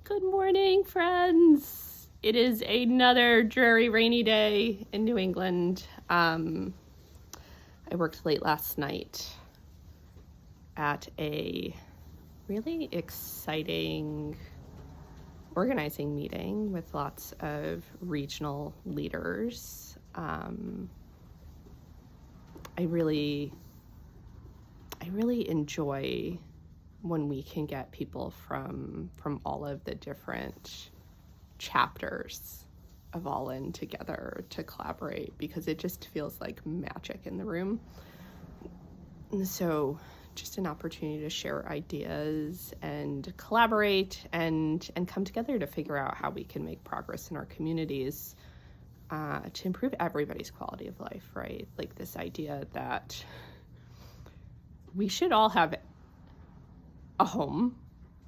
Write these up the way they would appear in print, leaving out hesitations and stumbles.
Good morning, friends. It is another dreary, rainy day in New England. I worked late last night at a really exciting organizing meeting with lots of regional leaders. I really enjoy when we can get people from all of the different chapters of All In together to collaborate, because it just feels like magic in the room. And so just an opportunity to share ideas and collaborate and come together to figure out how we can make progress in our communities to improve everybody's quality of life, right? Like this idea that we should all have a home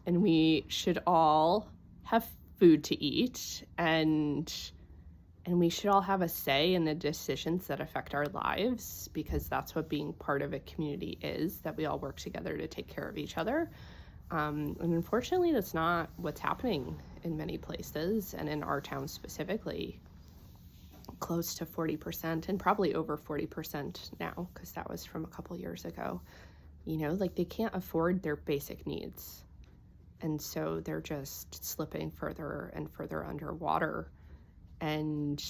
and we should all have food to eat, and we should all have a say in the decisions that affect our lives, because that's what being part of a community is, that we all work together to take care of each other. And unfortunately, that's not what's happening in many places, and in our town specifically. Close to 40%, and probably over 40% now, because that was from a couple years ago. Like they can't afford their basic needs. And so they're just slipping further and further underwater. And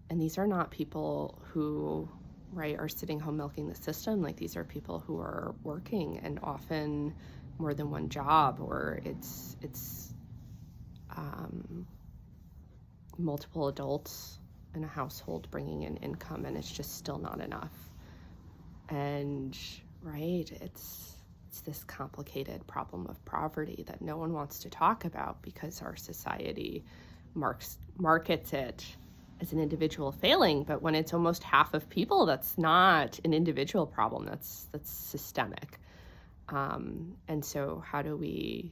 these are not people who, right, are sitting home milking the system. Like these are people who are working, and often more than one job, or it's multiple adults in a household bringing in income, and it's just still not enough. And right, it's this complicated problem of poverty that no one wants to talk about, because our society markets it as an individual failing. But when it's almost half of people, that's not an individual problem, that's systemic. And so how do we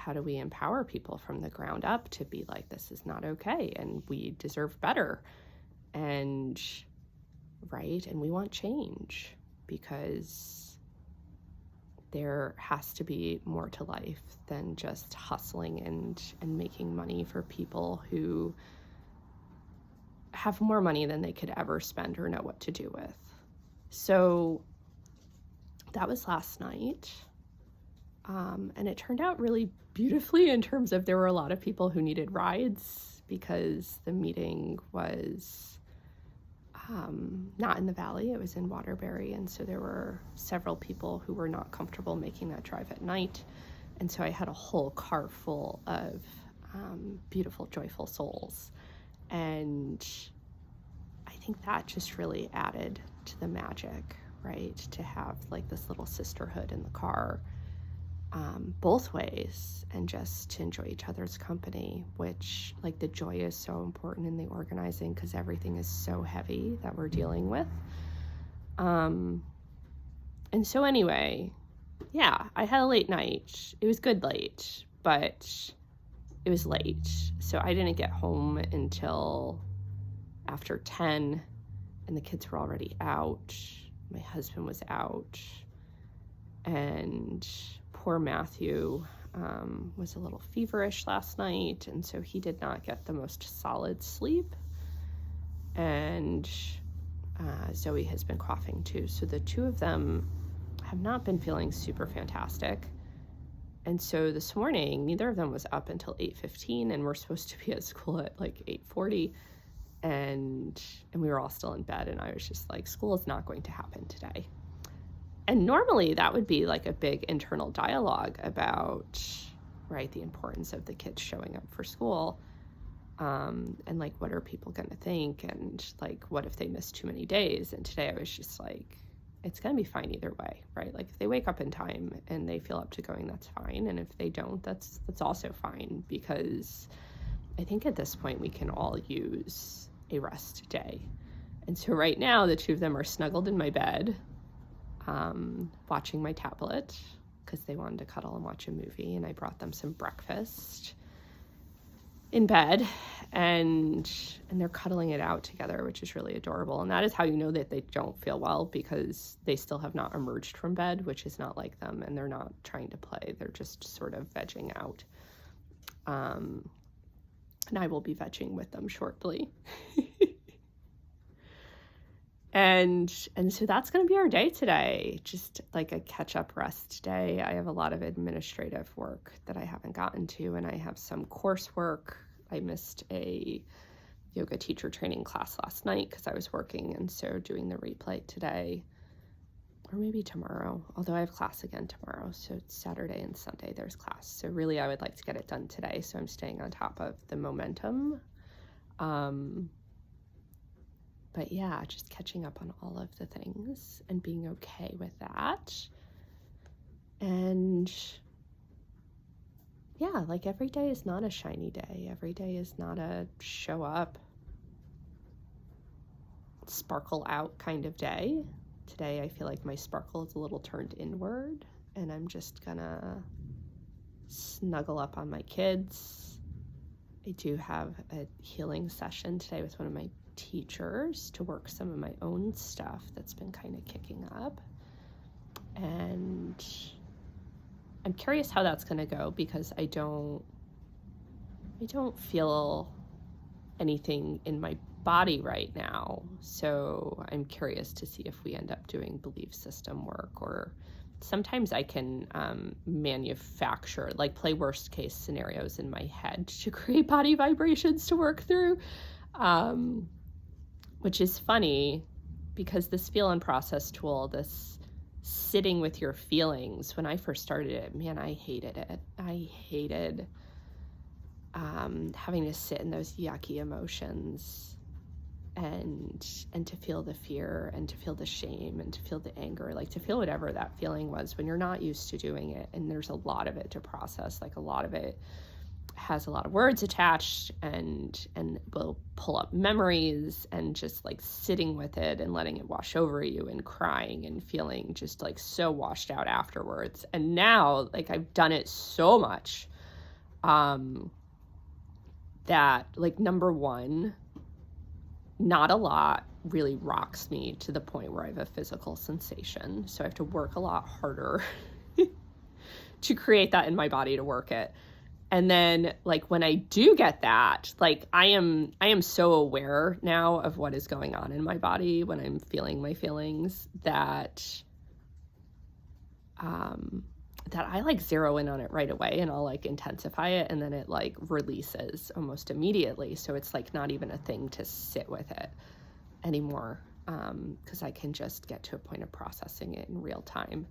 empower people from the ground up to be like, this is not okay, and we deserve better, and right, and we want change, because there has to be more to life than just hustling and making money for people who have more money than they could ever spend or know what to do with. So that was last night. And it turned out really beautifully in terms of there were a lot of people who needed rides, because the meeting was not in the valley, it was in Waterbury, and so there were several people who were not comfortable making that drive at night. And so I had a whole car full of beautiful, joyful souls, and I think that just really added to the magic, right? To have like this little sisterhood in the car, both ways, and just to enjoy each other's company, which, like, the joy is so important in the organizing, because everything is so heavy that we're dealing with. And so anyway, yeah, I had a late night. It was good late, but it was late. So I didn't get home until after 10, and the kids were already out. My husband was out, and poor Matthew was a little feverish last night, and so he did not get the most solid sleep. And Zoe has been coughing too, so the two of them have not been feeling super fantastic. And so this morning, neither of them was up until 8:15, and we're supposed to be at school at like 8:40, and we were all still in bed, and I was just like, school is not going to happen today. And normally that would be like a big internal dialogue about, right, the importance of the kids showing up for school, and like, what are people going to think, and like, what if they miss too many days? And today I was just like, it's going to be fine either way, right? Like, if they wake up in time and they feel up to going, that's fine. And if they don't, that's also fine, because I think at this point we can all use a rest day. And so right now the two of them are snuggled in my bed, watching my tablet, because they wanted to cuddle and watch a movie, and I brought them some breakfast in bed, and they're cuddling it out together, which is really adorable. And that is how you know that they don't feel well, because they still have not emerged from bed, which is not like them, and they're not trying to play, they're just sort of vegging out. And I will be vetching with them shortly. And so that's going to be our day today, just like a catch-up rest day. I have a lot of administrative work that I haven't gotten to, and I have some coursework. I missed a yoga teacher training class last night because I was working, and so doing the replay today, or maybe tomorrow, although I have class again tomorrow, so it's Saturday and Sunday there's class. So really I would like to get it done today, so I'm staying on top of the momentum. But yeah, just catching up on all of the things and being okay with that. And yeah, like every day is not a shiny day. Every day is not a show up, sparkle out kind of day. Today, I feel like my sparkle is a little turned inward, and I'm just gonna snuggle up on my kids. I do have a healing session today with one of my teachers to work some of my own stuff that's been kind of kicking up, and I'm curious how that's going to go because I don't feel anything in my body right now, so I'm curious to see if we end up doing belief system work, or sometimes I can manufacture, like play worst case scenarios in my head to create body vibrations to work through. Which is funny because this feel and process tool, this sitting with your feelings, when I first started it, man, I hated it. I hated having to sit in those yucky emotions and to feel the fear and to feel the shame and to feel the anger, like to feel whatever that feeling was when you're not used to doing it. And there's a lot of it to process, like a lot of it has a lot of words attached and will pull up memories, and just like sitting with it and letting it wash over you and crying and feeling just like so washed out afterwards. And now like I've done it so much that like number one, not a lot really rocks me to the point where I have a physical sensation, so I have to work a lot harder to create that in my body to work it. And then like when I do get that, like I am so aware now of what is going on in my body when I'm feeling my feelings that that I like zero in on it right away, and I'll like intensify it, and then it like releases almost immediately. So it's like not even a thing to sit with it anymore, because I can just get to a point of processing it in real time.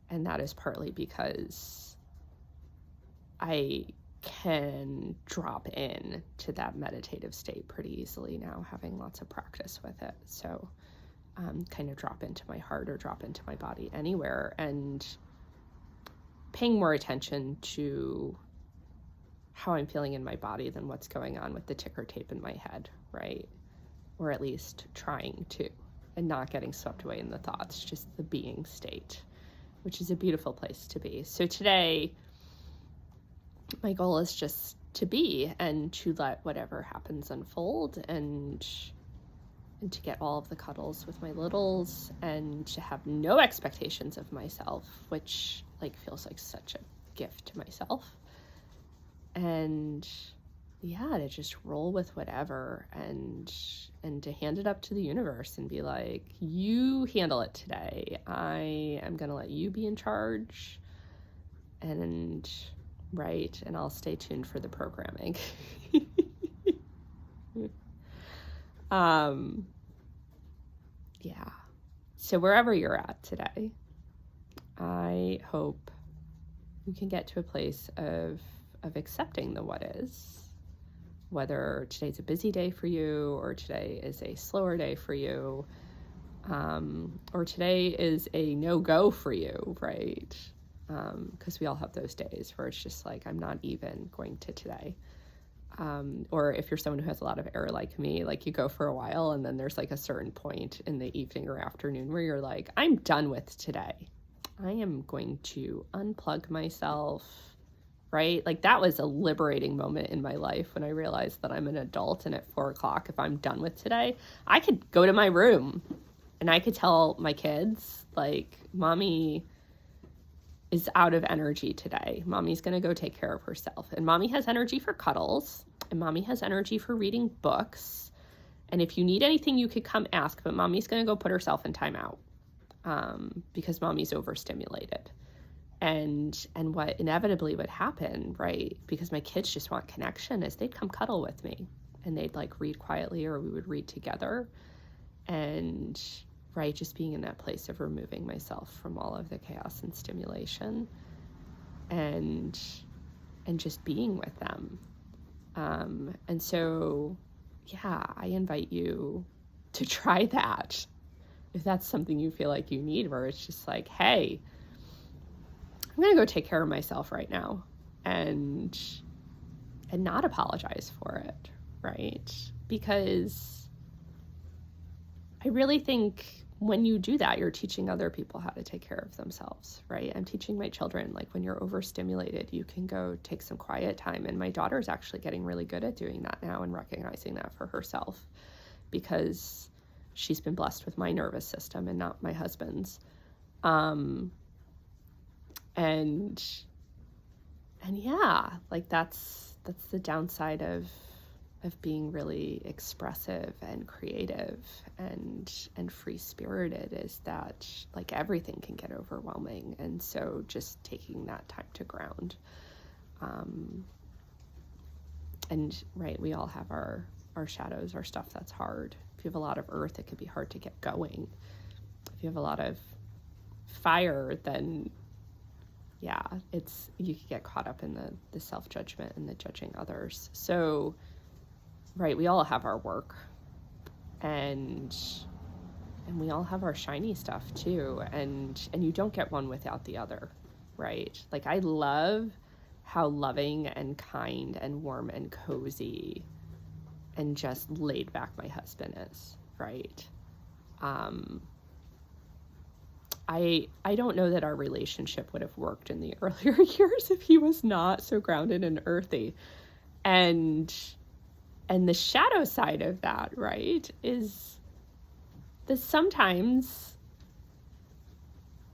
And that is partly because I can drop in to that meditative state pretty easily now, having lots of practice with it. So kind of drop into my heart or drop into my body anywhere, and paying more attention to how I'm feeling in my body than what's going on with the ticker tape in my head, right? Or at least trying to, and not getting swept away in the thoughts, just the being state, which is a beautiful place to be. So today, my goal is just to be, and to let whatever happens unfold, and to get all of the cuddles with my littles, and to have no expectations of myself, which like feels like such a gift to myself. And yeah, to just roll with whatever, and to hand it up to the universe and be like, you handle it today. I am going to let you be in charge, and right, and I'll stay tuned for the programming. Yeah. So wherever you're at today, I hope you can get to a place of accepting the what is, whether today's a busy day for you, or today is a slower day for you, or today is a no-go for you, right? Because we all have those days where it's just like, I'm not even going to today. Or if you're someone who has a lot of error like me, like you go for a while and then there's like a certain point in the evening or afternoon where you're like, I'm done with today. I am going to unplug myself, right? Like that was a liberating moment in my life when I realized that I'm an adult, and at 4:00, if I'm done with today, I could go to my room and I could tell my kids like, mommy is out of energy today. Mommy's going to go take care of herself. And mommy has energy for cuddles, and mommy has energy for reading books. And if you need anything, you could come ask, but mommy's going to go put herself in timeout because mommy's overstimulated. And what inevitably would happen, right, because my kids just want connection, is they'd come cuddle with me, and they'd like read quietly, or we would read together. And right, just being in that place of removing myself from all of the chaos and stimulation, and just being with them. And so, yeah, I invite you to try that if that's something you feel like you need, where it's just like, hey, I'm going to go take care of myself right now, and not apologize for it, right? Because I really think when you do that, you're teaching other people how to take care of themselves, right? I'm teaching my children, like, when you're overstimulated, you can go take some quiet time. And my daughter's actually getting really good at doing that now and recognizing that for herself, because she's been blessed with my nervous system and not my husband's. And yeah, like that's the downside of being really expressive and creative and free-spirited, is that like everything can get overwhelming. And so just taking that time to ground. And right, we all have our shadows, our stuff that's hard. If you have a lot of earth, it can be hard to get going. If you have a lot of fire, then yeah, you could get caught up in the self-judgment and the judging others. So, right, we all have our work, and we all have our shiny stuff too, and you don't get one without the other, right? Like, I love how loving and kind and warm and cozy and just laid back my husband is, right? I don't know that our relationship would have worked in the earlier years if he was not so grounded and earthy. And the shadow side of that, right, is that sometimes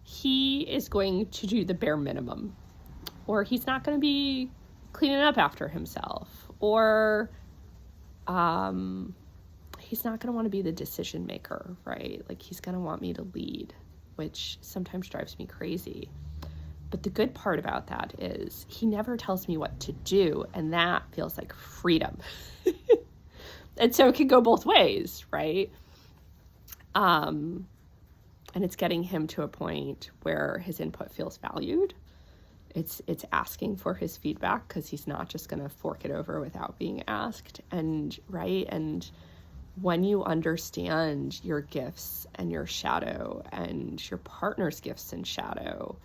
he is going to do the bare minimum, or he's not going to be cleaning up after himself, or he's not going to want to be the decision maker, right? Like, he's going to want me to lead, which sometimes drives me crazy. But the good part about that is he never tells me what to do, and that feels like freedom. And so it can go both ways, right? And it's getting him to a point where his input feels valued. It's asking for his feedback, because he's not just going to fork it over without being asked. And right, and when you understand your gifts and your shadow and your partner's gifts and shadow,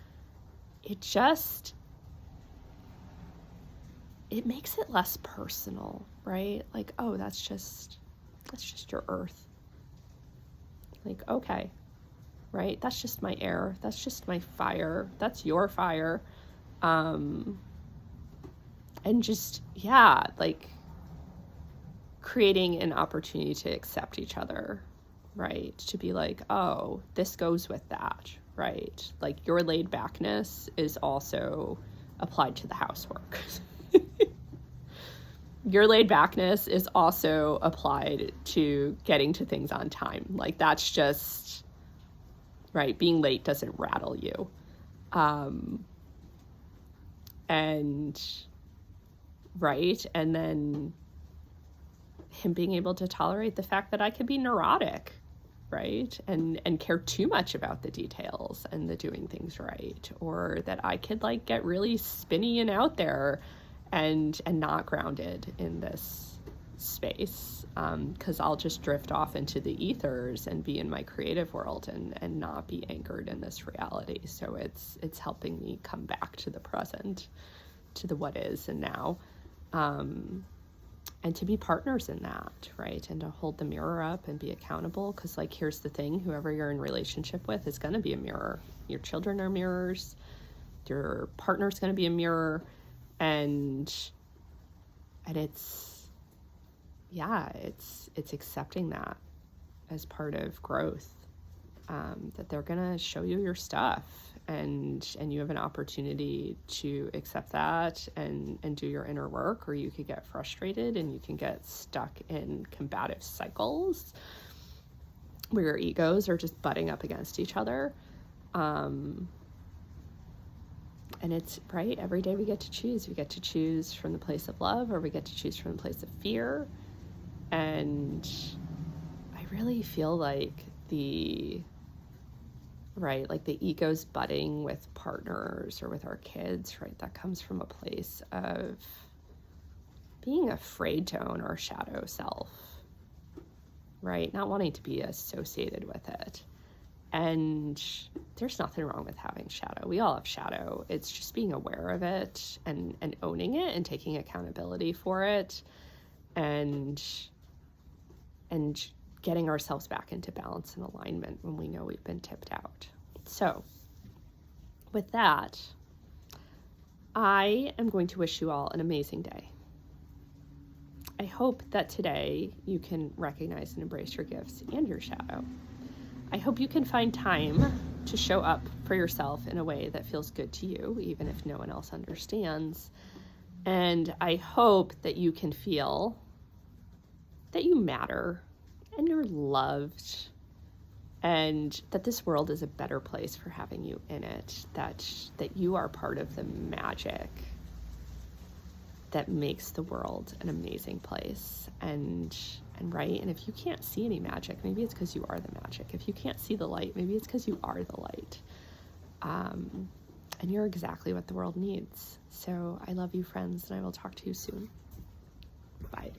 it makes it less personal, right? Like, oh, that's just your earth. Like, okay, right? That's just my air. That's just my fire. That's your fire. And just, yeah, like creating an opportunity to accept each other, right? To be like, oh, this goes with that, right? Like, your laid backness is also applied to the housework. Your laid backness is also applied to getting to things on time. Like, that's just, right, being late doesn't rattle you. And, right, and then him being able to tolerate the fact that I could be neurotic, right, and care too much about the details and the doing things right, or that I could like get really spinny and out there and not grounded in this space, because I'll just drift off into the ethers and be in my creative world and not be anchored in this reality. So it's helping me come back to the present, to the what is and now, and to be partners in that, right? And to hold the mirror up and be accountable, because like, here's the thing, whoever you're in relationship with is going to be a mirror. Your children are mirrors, your partner's going to be a mirror, and it's, yeah, it's accepting that as part of growth, that they're going to show you your stuff, and you have an opportunity to accept that and do your inner work, or you could get frustrated and you can get stuck in combative cycles where your egos are just butting up against each other. And it's right, every day we get to choose. We get to choose from the place of love, or we get to choose from the place of fear. And I really feel like the egos butting with partners or with our kids, right, that comes from a place of being afraid to own our shadow self, right, not wanting to be associated with it. And there's nothing wrong with having shadow. We all have shadow. It's just being aware of it and owning it and taking accountability for it, and getting ourselves back into balance and alignment when we know we've been tipped out. So with that, I am going to wish you all an amazing day. I hope that today you can recognize and embrace your gifts and your shadow. I hope you can find time to show up for yourself in a way that feels good to you, even if no one else understands. And I hope that you can feel that you matter and you're loved, and that this world is a better place for having you in it, that you are part of the magic that makes the world an amazing place. And right, and if you can't see any magic, maybe it's because you are the magic. If you can't see the light, maybe it's because you are the light. And you're exactly what the world needs. So I love you, friends, and I will talk to you soon. Bye.